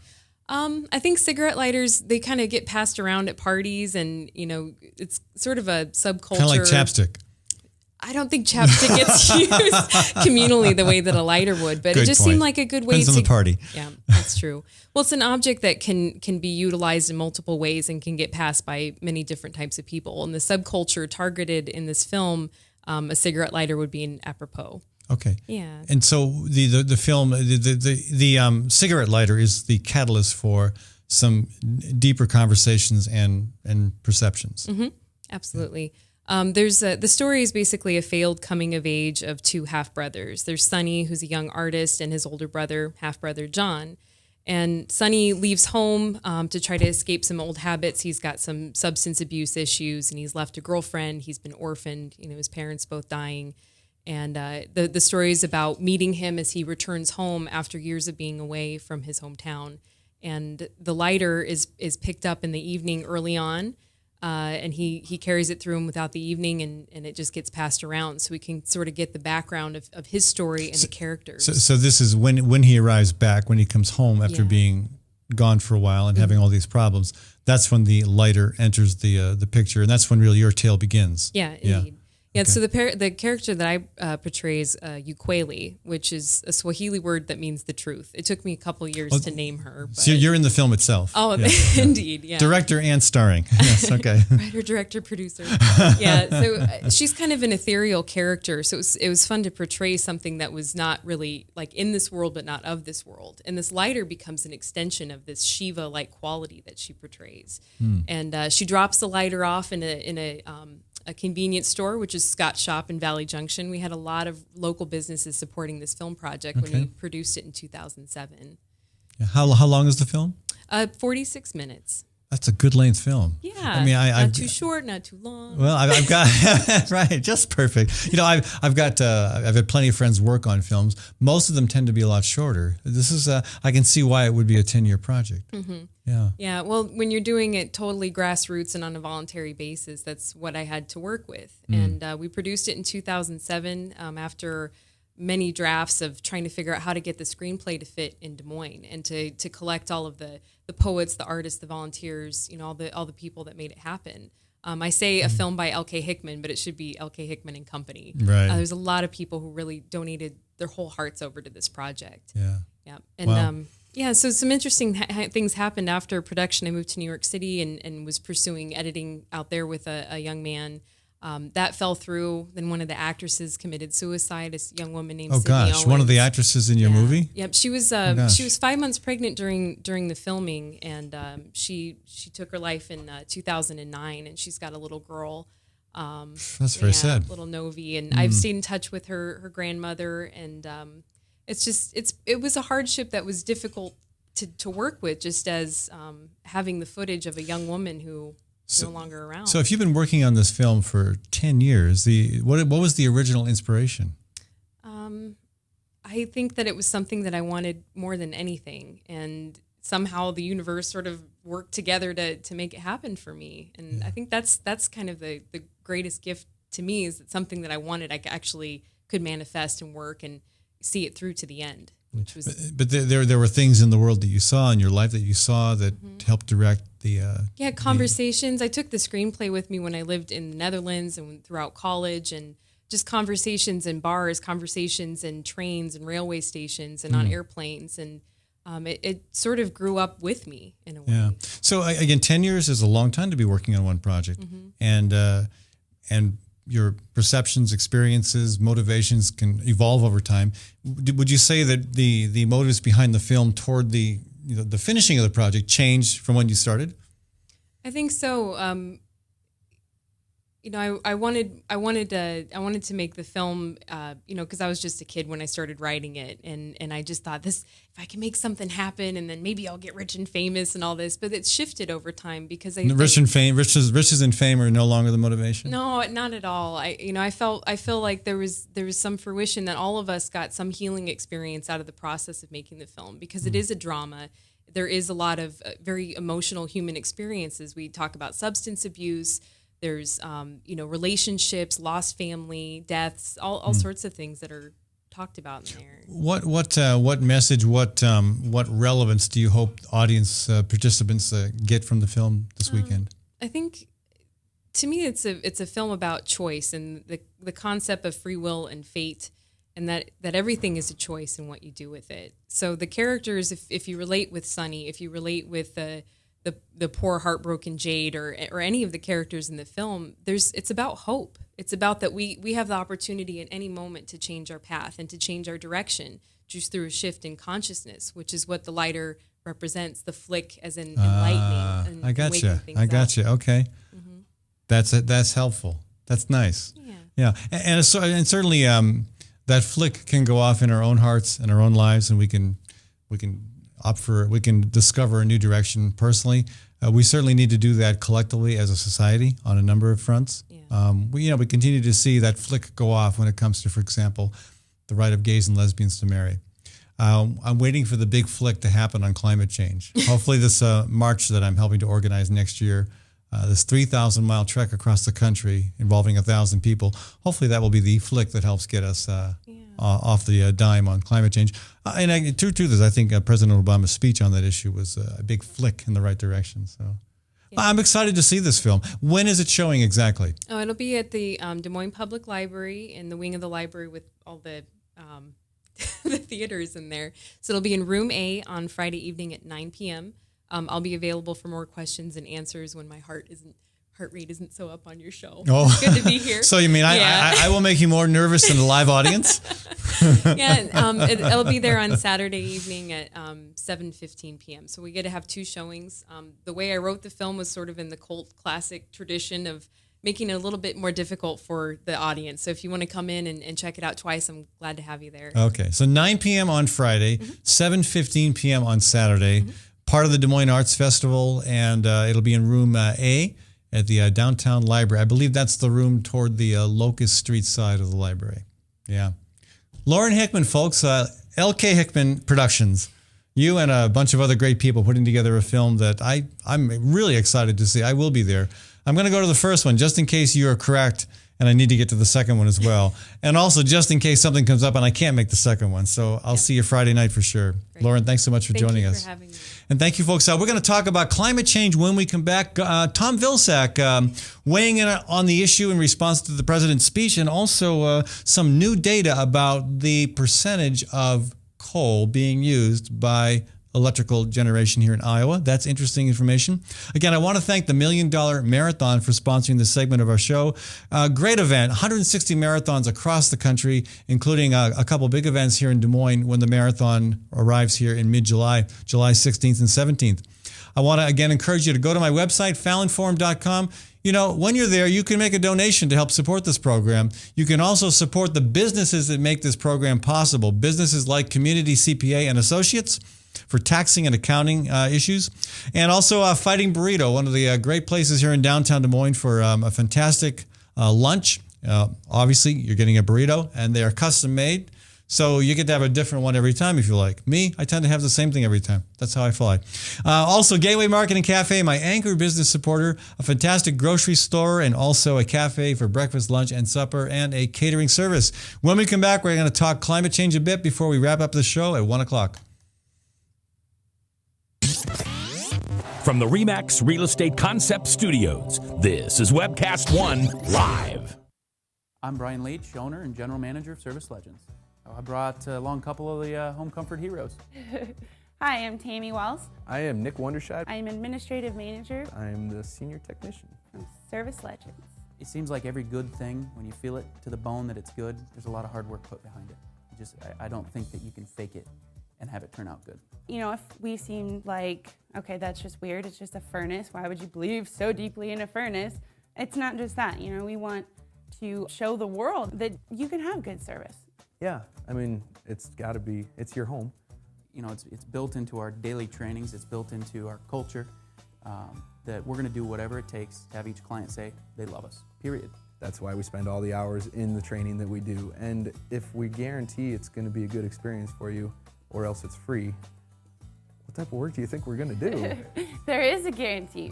I think cigarette lighters, they kind of get passed around at parties, and, it's sort of a subculture. Kind of like chapstick. I don't think chapstick gets used communally the way that a lighter would, but it just seemed like a good way Depends on the party. Yeah, that's true. Well, it's an object that can be utilized in multiple ways and can get passed by many different types of people. And the subculture targeted in this film, a cigarette lighter would be an apropos. Okay. Yeah. And so the film, the cigarette lighter is the catalyst for some deeper conversations and perceptions. Mm-hmm. Absolutely. The story is basically a failed coming of age of two half brothers. There's Sonny, who's a young artist, and his older brother, half brother John. And Sonny leaves home to try to escape some old habits. He's got some substance abuse issues, and he's left a girlfriend. He's been orphaned. His parents both dying. And the story is about meeting him as he returns home after years of being away from his hometown. And the lighter is picked up in the evening early on. And he carries it through him without the evening, and it just gets passed around, so we can sort of get the background of his story and the characters. So this is when he arrives back, when he comes home after being gone for a while and having all these problems. That's when the lighter enters the picture, and that's when really your tale begins. Yeah, indeed. Yeah, so the character that I portray is Ukweli, which is a Swahili word that means the truth. It took me a couple years to name her. But... So you're in the film itself. Oh, yeah. Indeed, yeah. Director and starring. Yes, okay. Writer, director, producer. Yeah, so she's kind of an ethereal character. So it was fun to portray something that was not really like in this world, but not of this world. And this lighter becomes an extension of this Shiva-like quality that she portrays. And she drops the lighter off in a convenience store, which is Scott's Shop in Valley Junction. We had a lot of local businesses supporting this film project when we produced it in 2007. How long is the film? 46 minutes. That's a good length film. Yeah, I mean, not too short, not too long. Well, I've got right, just perfect. You know, I've had plenty of friends work on films. Most of them tend to be a lot shorter. This is I can see why it would be a 10-year project. Mm-hmm. Yeah. Yeah. Well, when you're doing it totally grassroots and on a voluntary basis, that's what I had to work with. And we produced it in 2007 after many drafts of trying to figure out how to get the screenplay to fit in Des Moines and to collect all of the poets, the artists, the volunteers, you know, all the people that made it happen. I say a film by L.K. Hickman, but it should be L.K. Hickman and Company. Right. There's a lot of people who really donated their whole hearts over to this project. Yeah. Yeah. And yeah, so some interesting things happened after production. I moved to New York City and was pursuing editing out there with a young man. That fell through. Then one of the actresses committed suicide. This young woman named Sydney Owens. One of the actresses in your movie? Yep, she was 5 months pregnant during the filming, and she took her life in 2009, and she's got a little girl. That's very sad. Little Novi, and I've stayed in touch with her grandmother, and it was a hardship that was difficult to work with, just as having the footage of a young woman who. No longer around. So if you've been working on this film for 10 years, what was the original inspiration? I think that it was something that I wanted more than anything, and somehow the universe sort of worked together to make it happen for me. And I think that's kind of the greatest gift to me, is that something that I wanted, I actually could manifest and work and see it through to the end. Which was, but there were things in the world that you saw in your life that you saw that helped direct the conversations. I took the screenplay with me when I lived in the Netherlands and throughout college, and just conversations in bars, conversations in trains and railway stations and on airplanes, and it sort of grew up with me in a way. Yeah. So again, 10 years is a long time to be working on one project, and your perceptions, experiences, motivations can evolve over time. Would you say that the motives behind the film toward the finishing of the project changed from when you started? I think so. I wanted to make the film, because I was just a kid when I started writing it, and I just thought, if I can make something happen, and then maybe I'll get rich and famous and all this. But it's shifted over time because riches and fame are no longer the motivation. No, not at all. I feel like there was some fruition that all of us got some healing experience out of the process of making the film, because it is a drama. There is a lot of very emotional human experiences. We talk about substance abuse. There's, relationships, lost family, deaths, all sorts of things that are talked about in there. What message, what relevance do you hope audience participants get from the film this weekend? I think, to me, it's a film about choice and the concept of free will and fate, and that everything is a choice in what you do with it. So the characters, if you relate with Sunny, if you relate with the poor heartbroken Jade or any of the characters in the film, it's about hope. It's about that we have the opportunity at any moment to change our path and to change our direction just through a shift in consciousness, which is what the lighter represents, the flick as in enlightening. And I gotcha. Okay. Mm-hmm. That's helpful. That's nice. Yeah. And certainly that flick can go off in our own hearts and our own lives, and we can discover a new direction personally. We certainly need to do that collectively as a society on a number of fronts. Yeah. We continue to see that flick go off when it comes to, for example, the right of gays and lesbians to marry. I'm waiting for the big flick to happen on climate change. Hopefully this march that I'm helping to organize next year, this 3,000-mile trek across the country involving 1,000 people, hopefully that will be the flick that helps get us off the dime on climate change. Truth is, I think President Obama's speech on that issue was a big flick in the right direction. So, I'm excited to see this film. When is it showing exactly? Oh, it'll be at the Des Moines Public Library in the wing of the library with all the the theaters in there. So it'll be in Room A on Friday evening at 9 p.m. I'll be available for more questions and answers when my heart rate isn't so up on your show. Oh, it's good to be here. So you mean I will make you more nervous than the live audience? Yeah, it'll be there on Saturday evening at 7:15 p.m. So we get to have two showings. The way I wrote the film was sort of in the cult classic tradition of making it a little bit more difficult for the audience. So if you want to come in and check it out twice, I'm glad to have you there. Okay, so 9 p.m. on Friday, 7:15 p.m. on Saturday, part of the Des Moines Arts Festival, and it'll be in Room A at the downtown library. I believe that's the room toward the Locust Street side of the library. Yeah. Lauren Hickman, folks, LK Hickman Productions. You and a bunch of other great people putting together a film that I'm really excited to see. I will be there. I'm going to go to the first one just in case you are correct, and I need to get to the second one as well. And also just in case something comes up and I can't make the second one. So I'll see you Friday night for sure. Great. Lauren, thanks so much for joining us. Thank you for having me. And thank you, folks. We're going to talk about climate change when we come back. Tom Vilsack weighing in on the issue in response to the president's speech, and also some new data about the percentage of coal being used by electrical generation here in Iowa. That's interesting information. Again, I want to thank the $1 Million Marathon for sponsoring this segment of our show. Great event, 160 marathons across the country, including a couple big events here in Des Moines when the marathon arrives here in mid-July, July 16th and 17th. I want to, again, encourage you to go to my website, fallonforum.com. You know, when you're there, you can make a donation to help support this program. You can also support the businesses that make this program possible. Businesses like Community CPA and Associates for taxing and accounting issues. And also Fighting Burrito, one of the great places here in downtown Des Moines for a fantastic lunch. Obviously, you're getting a burrito, and they are custom made. So you get to have a different one every time if you like. Me, I tend to have the same thing every time. That's how I fly. Also, Gateway Market and Cafe, my anchor business supporter, a fantastic grocery store, and also a cafe for breakfast, lunch, and supper, and a catering service. When we come back, we're going to talk climate change a bit before we wrap up the show at 1 o'clock. From the RE/MAX Real Estate Concept Studios, this is Webcast One Live. I'm Brian Leach, owner and general manager of Service Legends. I brought along a couple of the home comfort heroes. Hi, I'm Tammy Wells. I am Nick Wondershide. I am administrative manager. I am the senior technician from Service Legends. It seems like every good thing, when you feel it to the bone that it's good, there's a lot of hard work put behind it. I don't think that you can fake it and have it turn out good. You know, if we seem like, okay, that's just weird, it's just a furnace, why would you believe so deeply in a furnace? It's not just that, you know, we want to show the world that you can have good service. Yeah, I mean, it's got to be, it's your home. You know, it's built into our daily trainings, it's built into our culture, that we're gonna do whatever it takes to have each client say they love us, period. That's why we spend all the hours in the training that we do. And if we guarantee it's gonna be a good experience for you, or else it's free, what type of work do you think we're gonna do? There is a guarantee.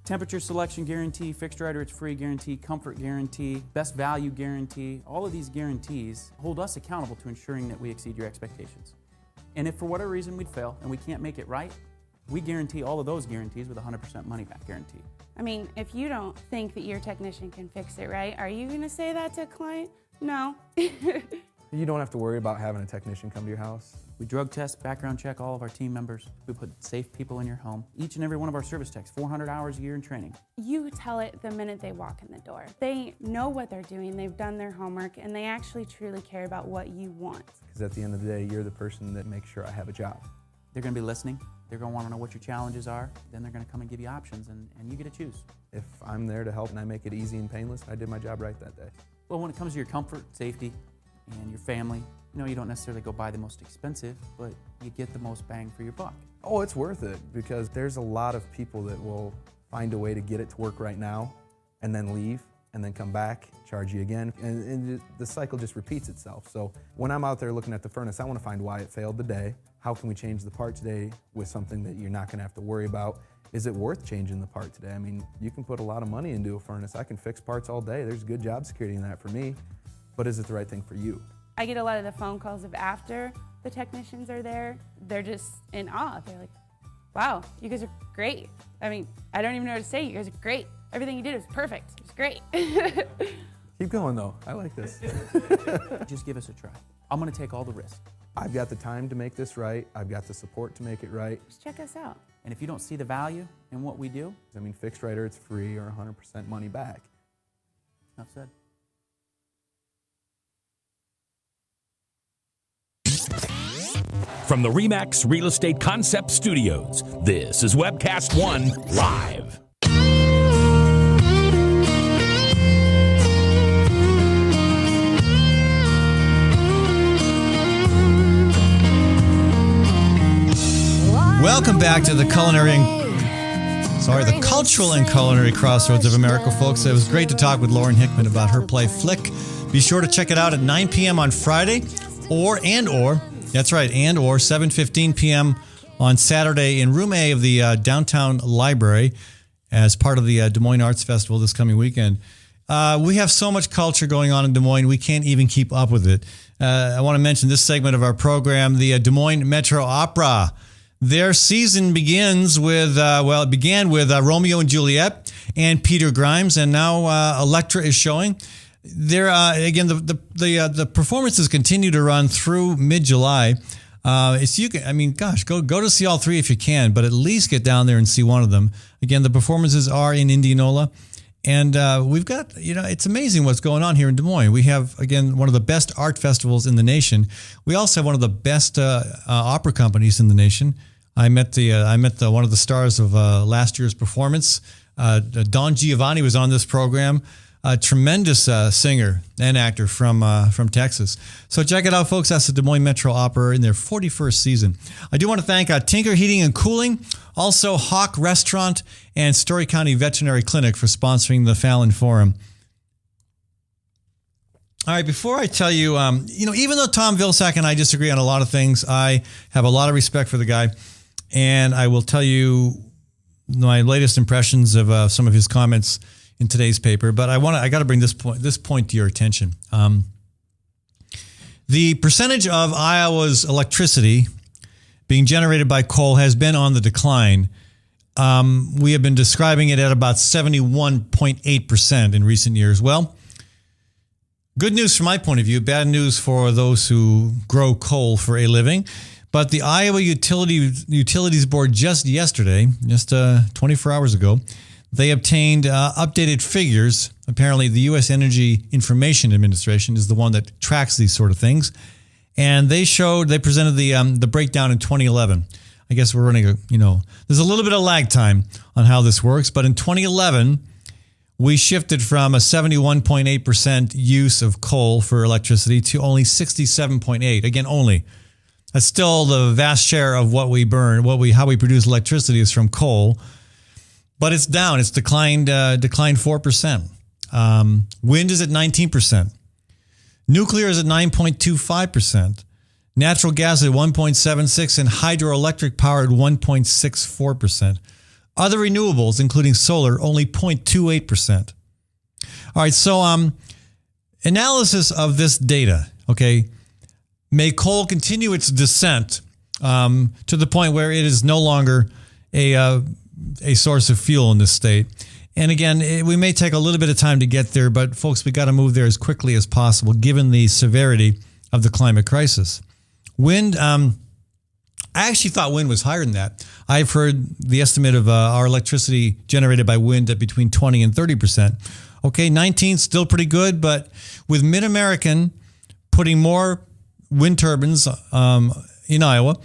Temperature selection guarantee, fixed right or it's free guarantee, comfort guarantee, best value guarantee. All of these guarantees hold us accountable to ensuring that we exceed your expectations. And if for whatever reason we'd fail and we can't make it right, we guarantee all of those guarantees with a 100% money back guarantee. I mean, if you don't think that your technician can fix it right, are you gonna say that to a client? No. You don't have to worry about having a technician come to your house. We drug test, background check all of our team members. We put safe people in your home. Each and every one of our service techs, 400 hours a year in training. You tell it the minute they walk in the door. They know what they're doing, they've done their homework, and they actually truly care about what you want. Because at the end of the day, you're the person that makes sure I have a job. They're gonna be listening. They're gonna wanna know what your challenges are. Then they're gonna come and give you options, and you get to choose. If I'm there to help and I make it easy and painless, I did my job right that day. Well, when it comes to your comfort, safety, and your family, you know, you don't necessarily go buy the most expensive, but you get the most bang for your buck. Oh, it's worth it, because there's a lot of people that will find a way to get it to work right now and then leave and then come back, charge you again, and the cycle just repeats itself. So when I'm out there looking at the furnace, I want to find why it failed today. How can we change the part today with something that you're not going to have to worry about? Is it worth changing the part today? I mean, you can put a lot of money into a furnace. I can fix parts all day. There's good job security in that for me, but is it the right thing for you? I get a lot of the phone calls of after the technicians are there. They're just in awe. They're like, wow, you guys are great. I mean, I don't even know what to say. You guys are great. Everything you did was perfect. It was great. Keep going, though. I like this. Just give us a try. I'm going to take all the risk. I've got the time to make this right. I've got the support to make it right. Just check us out. And if you don't see the value in what we do, I mean, fixed right or it's free or 100% money back. enough said. From the RE/MAX Real Estate Concept Studios, this is Webcast One Live. Welcome back to the cultural and culinary crossroads of America, folks. It was great to talk with Lauren Hickman about her play Flick. Be sure to check it out at 9 p.m. on Friday, or 7:15 p.m. on Saturday in Room A of the Downtown Library as part of the Des Moines Arts Festival this coming weekend. We have so much culture going on in Des Moines, we can't even keep up with it. I want to mention this segment of our program, the Des Moines Metro Opera. Their season begins with, it began with Romeo and Juliet and Peter Grimes, and now Electra is showing. There, again, the performances continue to run through mid-July. Go to see all three if you can, but at least get down there and see one of them. Again, the performances are in Indianola, and we've got, it's amazing what's going on here in Des Moines. We have, again, one of the best art festivals in the nation. We also have one of the best opera companies in the nation. I met one of the stars of last year's performance. Don Giovanni was on this program. A tremendous singer and actor from Texas. So check it out, folks. That's the Des Moines Metro Opera in their 41st season. I do want to thank Tinker Heating and Cooling, also Hawk Restaurant, and Story County Veterinary Clinic for sponsoring the Fallon Forum. All right, before I tell you, even though Tom Vilsack and I disagree on a lot of things, I have a lot of respect for the guy, and I will tell you my latest impressions of some of his comments in today's paper, but I got to bring this point to your attention. The percentage of Iowa's electricity being generated by coal has been on the decline. We have been describing it at about 71.8% in recent years. Well, good news from my point of view, bad news for those who grow coal for a living. But the Iowa Utilities Board just 24 hours ago, they obtained updated figures. Apparently, the U.S. Energy Information Administration is the one that tracks these sort of things. And they presented the breakdown in 2011. I guess we're running there's a little bit of lag time on how this works. But in 2011, we shifted from a 71.8% use of coal for electricity to only 67.8%. Again, only. That's still the vast share of what we burn, how we produce electricity is from coal. But it's down. It's declined 4%. Wind is at 19%. Nuclear is at 9.25%. Natural gas at 1.76%, and hydroelectric power at 1.64%. Other renewables, including solar, only 0.28%. All right, so analysis of this data, okay? May coal continue its descent to the point where it is no longer a source of fuel in this state. And again, we may take a little bit of time to get there, but folks, we got to move there as quickly as possible given the severity of the climate crisis. Wind, I actually thought wind was higher than that. I've heard the estimate of our electricity generated by wind at between 20 and 30%. Okay, 19 still pretty good, but with Mid-American putting more wind turbines in Iowa.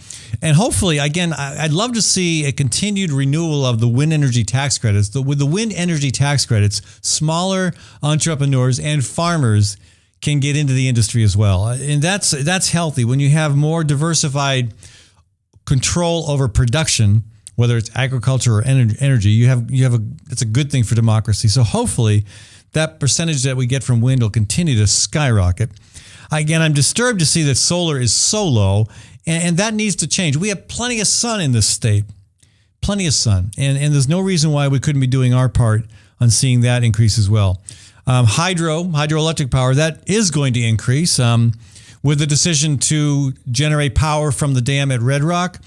And hopefully, again, I'd love to see a continued renewal of the wind energy tax credits. With the wind energy tax credits, smaller entrepreneurs and farmers can get into the industry as well. And that's healthy. When you have more diversified control over production, whether it's agriculture or energy, it's a good thing for democracy. So hopefully that percentage that we get from wind will continue to skyrocket. Again, I'm disturbed to see that solar is so low, and that needs to change. We have plenty of sun in this state, plenty of sun, and there's no reason why we couldn't be doing our part on seeing that increase as well. Hydroelectric power, that is going to increase with the decision to generate power from the dam at Red Rock.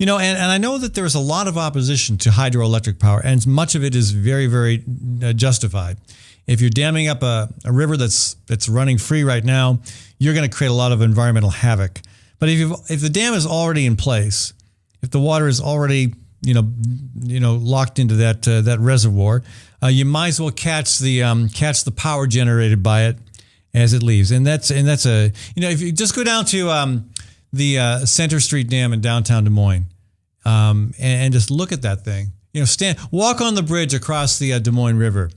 And I know that there's a lot of opposition to hydroelectric power, and much of it is very, very justified. If you're damming up a river that's running free right now, you're going to create a lot of environmental havoc. But if the dam is already in place, if the water is already locked into that reservoir, you might as well catch the power generated by it as it leaves. And that's if you just go down to the Center Street Dam in downtown Des Moines, and just look at that thing. Walk on the bridge across the Des Moines River,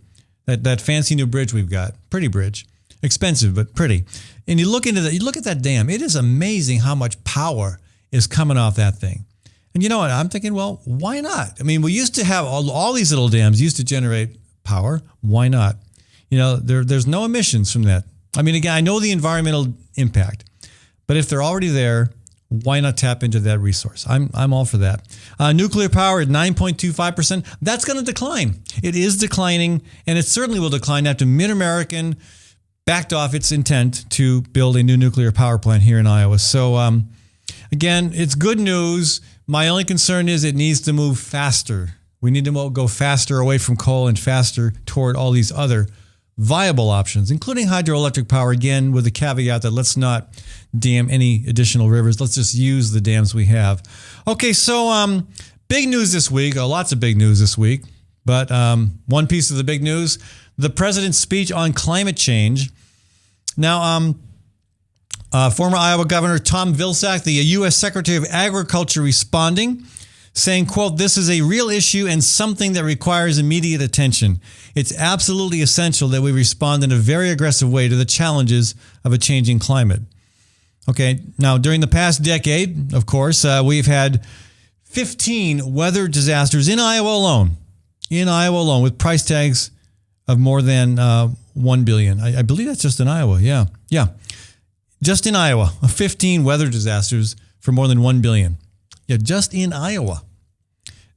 that fancy new bridge we've got, pretty bridge, expensive but pretty. And you look at that dam. It is amazing how much power is coming off that thing. And you know what? I'm thinking, well, why not? I mean, we used to have all these little dams used to generate power. Why not? There's no emissions from that. I mean, again, I know the environmental impact, but if they're already there, why not tap into that resource? I'm all for that. Nuclear power at 9.25%. That's going to decline. It is declining, and it certainly will decline after Mid-American backed off its intent to build a new nuclear power plant here in Iowa. So, again, it's good news. My only concern is it needs to move faster. We need to go faster away from coal and faster toward all these other viable options, including hydroelectric power, again, with the caveat that let's not dam any additional rivers. Let's just use the dams we have. Okay, so big news this week, lots of big news this week, but one piece of the big news, the president's speech on climate change. Now, former Iowa Governor Tom Vilsack, the U.S. Secretary of Agriculture, responding, saying, quote, "This is a real issue and something that requires immediate attention. It's absolutely essential that we respond in a very aggressive way to the challenges of a changing climate." Okay, now during the past decade, of course, we've had 15 weather disasters in Iowa alone, with price tags of more than $1 billion. I believe that's just in Iowa. Yeah. Just in Iowa, 15 weather disasters for more than $1 billion. Yeah, just in Iowa.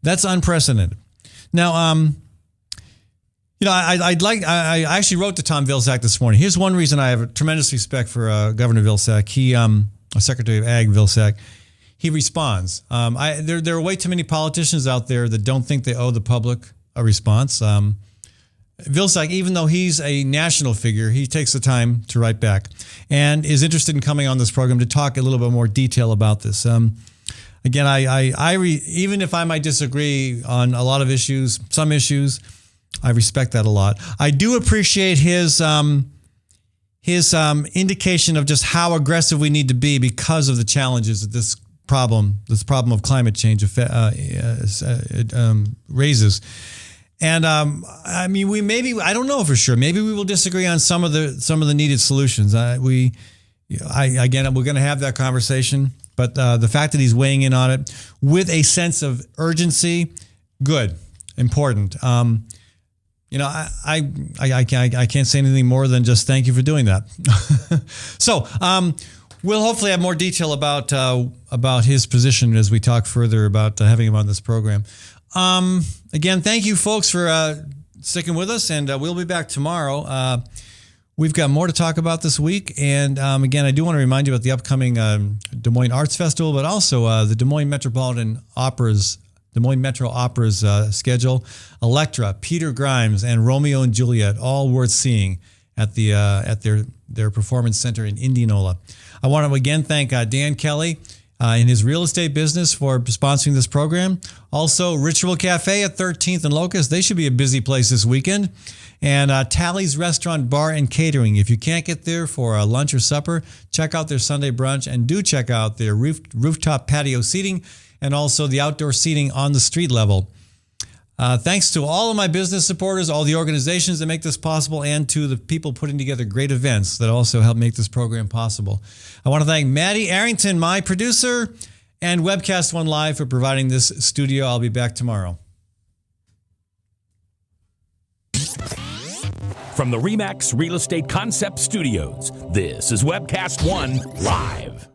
That's unprecedented. Now, I actually wrote to Tom Vilsack this morning. Here's one reason I have tremendous respect for Governor Vilsack. Secretary of Ag Vilsack. He responds. There are way too many politicians out there that don't think they owe the public a response. Vilsack, even though he's a national figure, he takes the time to write back and is interested in coming on this program to talk a little bit more detail about this. Again, even if I might disagree on a lot of issues, some issues, I respect that a lot. I do appreciate his indication of just how aggressive we need to be because of the challenges that this problem of climate change raises. And I mean, I don't know for sure. Maybe we will disagree on some of the needed solutions. Again, we're going to have that conversation. But the fact that he's weighing in on it with a sense of urgency, good, important. I can't say anything more than just thank you for doing that. So we'll hopefully have more detail about his position as we talk further about having him on this program. Again, thank you folks for sticking with us, and we'll be back tomorrow. We've got more to talk about this week, and again, I do want to remind you about the upcoming Des Moines Arts Festival, but also the Des Moines Metro Opera's schedule. Electra, Peter Grimes, and Romeo and Juliet, all worth seeing at their performance center in Indianola. I want to again thank Dan Kelly in his real estate business for sponsoring this program. Also, Ritual Cafe at 13th and Locust. They should be a busy place this weekend. And Tally's Restaurant, Bar, and Catering. If you can't get there for lunch or supper, check out their Sunday brunch, and do check out their rooftop patio seating and also the outdoor seating on the street level. Thanks to all of my business supporters, all the organizations that make this possible, and to the people putting together great events that also help make this program possible. I want to thank Maddie Arrington, my producer, and Webcast One Live for providing this studio. I'll be back tomorrow. From the RE/MAX Real Estate Concept Studios, this is Webcast One Live.